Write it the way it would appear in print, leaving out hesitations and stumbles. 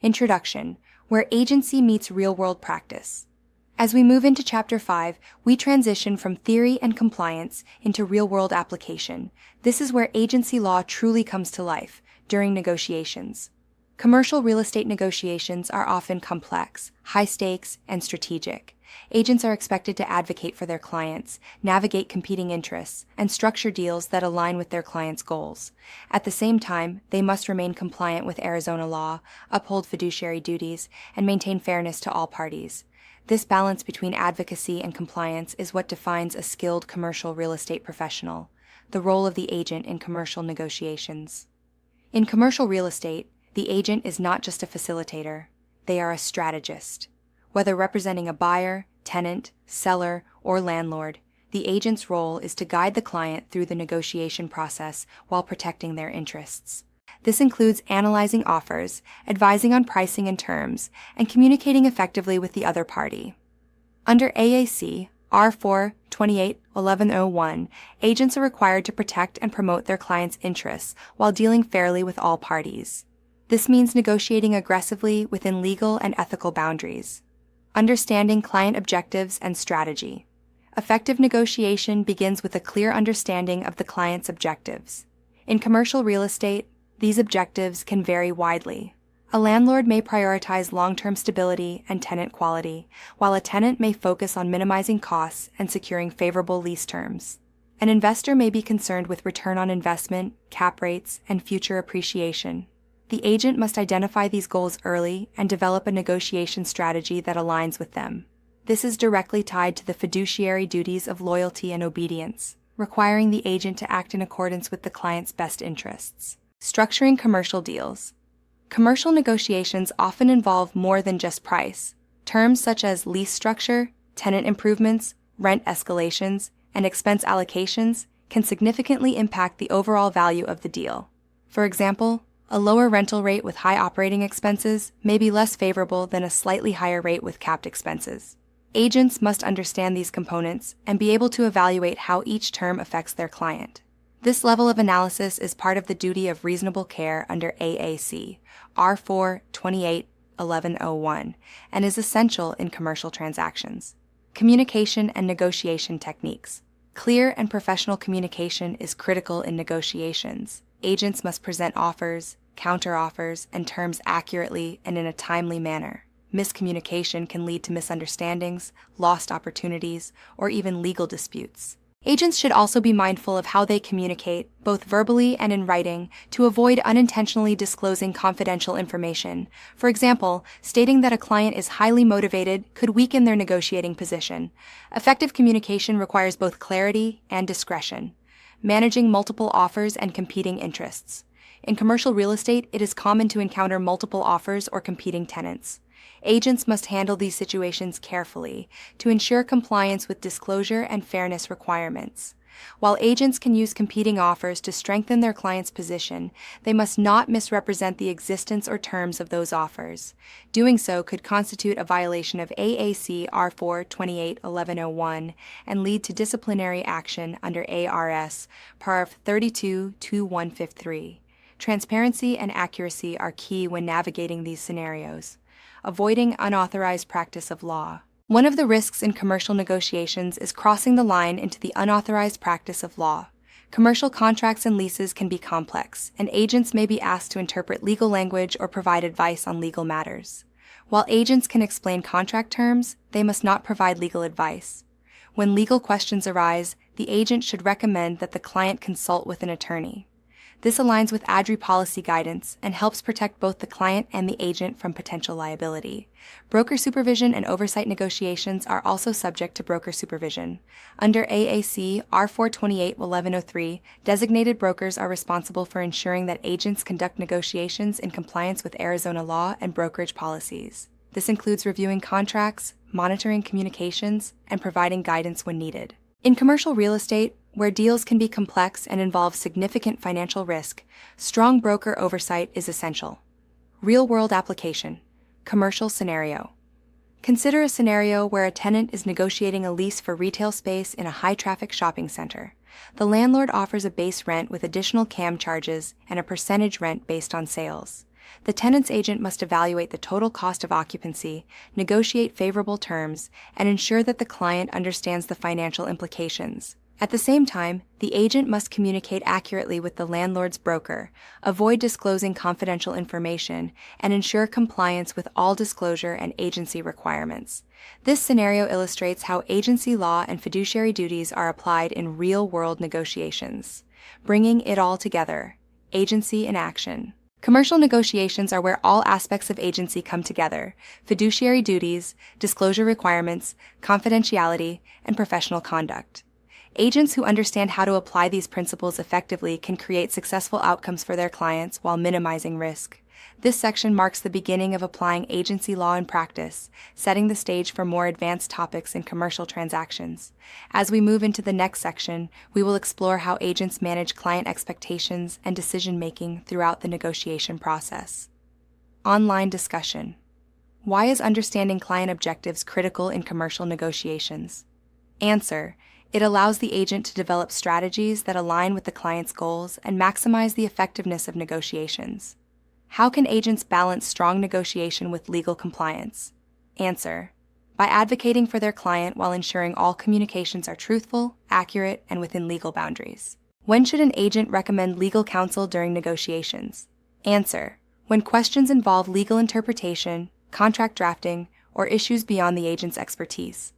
Introduction, where agency meets real-world practice. As we move into Chapter 5, we transition from theory and compliance into real-world application. This is where agency law truly comes to life during negotiations. Commercial real estate negotiations are often complex, high-stakes, and strategic. Agents are expected to advocate for their clients, navigate competing interests, and structure deals that align with their clients' goals. At the same time, they must remain compliant with Arizona law, uphold fiduciary duties, and maintain fairness to all parties. This balance between advocacy and compliance is what defines a skilled commercial real estate professional, the role of the agent in commercial negotiations. In commercial real estate, the agent is not just a facilitator, they are a strategist. Whether representing a buyer, tenant, seller, or landlord, the agent's role is to guide the client through the negotiation process while protecting their interests. This includes analyzing offers, advising on pricing and terms, and communicating effectively with the other party. Under AAC R4-28-1101, agents are required to protect and promote their clients' interests while dealing fairly with all parties. This means negotiating aggressively within legal and ethical boundaries. Understanding client objectives and strategy. Effective negotiation begins with a clear understanding of the client's objectives. In commercial real estate, these objectives can vary widely. A landlord may prioritize long-term stability and tenant quality, while a tenant may focus on minimizing costs and securing favorable lease terms. An investor may be concerned with return on investment, cap rates, and future appreciation. The agent must identify these goals early and develop a negotiation strategy that aligns with them. This is directly tied to the fiduciary duties of loyalty and obedience, requiring the agent to act in accordance with the client's best interests. Structuring commercial deals. Commercial negotiations often involve more than just price. Terms such as lease structure, tenant improvements, rent escalations, and expense allocations can significantly impact the overall value of the deal. For example, a lower rental rate with high operating expenses may be less favorable than a slightly higher rate with capped expenses. Agents must understand these components and be able to evaluate how each term affects their client. This level of analysis is part of the duty of reasonable care under AAC R4-28-1101 and is essential in commercial transactions. Communication and negotiation techniques. Clear and professional communication is critical in negotiations. Agents must present offers, counteroffers, and terms accurately and in a timely manner. Miscommunication can lead to misunderstandings, lost opportunities, or even legal disputes. Agents should also be mindful of how they communicate, both verbally and in writing, to avoid unintentionally disclosing confidential information. For example, stating that a client is highly motivated could weaken their negotiating position. Effective communication requires both clarity and discretion. Managing multiple offers and competing interests. In commercial real estate, it is common to encounter multiple offers or competing tenants. Agents must handle these situations carefully to ensure compliance with disclosure and fairness requirements. While agents can use competing offers to strengthen their client's position, they must not misrepresent the existence or terms of those offers. Doing so could constitute a violation of AAC R4-28-1101 and lead to disciplinary action under ARS Parv 32-2153. Transparency and accuracy are key when navigating these scenarios. Avoiding unauthorized practice of law. One of the risks in commercial negotiations is crossing the line into the unauthorized practice of law. Commercial contracts and leases can be complex, and agents may be asked to interpret legal language or provide advice on legal matters. While agents can explain contract terms, they must not provide legal advice. When legal questions arise, the agent should recommend that the client consult with an attorney. This aligns with ADRI policy guidance and helps protect both the client and the agent from potential liability. Broker supervision and oversight negotiations are also subject to broker supervision. Under AAC R4-28-1103, designated brokers are responsible for ensuring that agents conduct negotiations in compliance with Arizona law and brokerage policies. This includes reviewing contracts, monitoring communications, and providing guidance when needed. In commercial real estate, where deals can be complex and involve significant financial risk, strong broker oversight is essential. Real-world application. Commercial scenario. Consider a scenario where a tenant is negotiating a lease for retail space in a high-traffic shopping center. The landlord offers a base rent with additional CAM charges and a percentage rent based on sales. The tenant's agent must evaluate the total cost of occupancy, negotiate favorable terms, and ensure that the client understands the financial implications. At the same time, the agent must communicate accurately with the landlord's broker, avoid disclosing confidential information, and ensure compliance with all disclosure and agency requirements. This scenario illustrates how agency law and fiduciary duties are applied in real-world negotiations. Bringing it all together, agency in action. Commercial negotiations are where all aspects of agency come together: fiduciary duties, disclosure requirements, confidentiality, and professional conduct. Agents who understand how to apply these principles effectively can create successful outcomes for their clients while minimizing risk. This section marks the beginning of applying agency law in practice, setting the stage for more advanced topics in commercial transactions. As we move into the next section, we will explore how agents manage client expectations and decision-making throughout the negotiation process. Online discussion. Why is understanding client objectives critical in commercial negotiations? Answer: it allows the agent to develop strategies that align with the client's goals and maximize the effectiveness of negotiations. How can agents balance strong negotiation with legal compliance? Answer: by advocating for their client while ensuring all communications are truthful, accurate, and within legal boundaries. When should an agent recommend legal counsel during negotiations? Answer: when questions involve legal interpretation, contract drafting, or issues beyond the agent's expertise.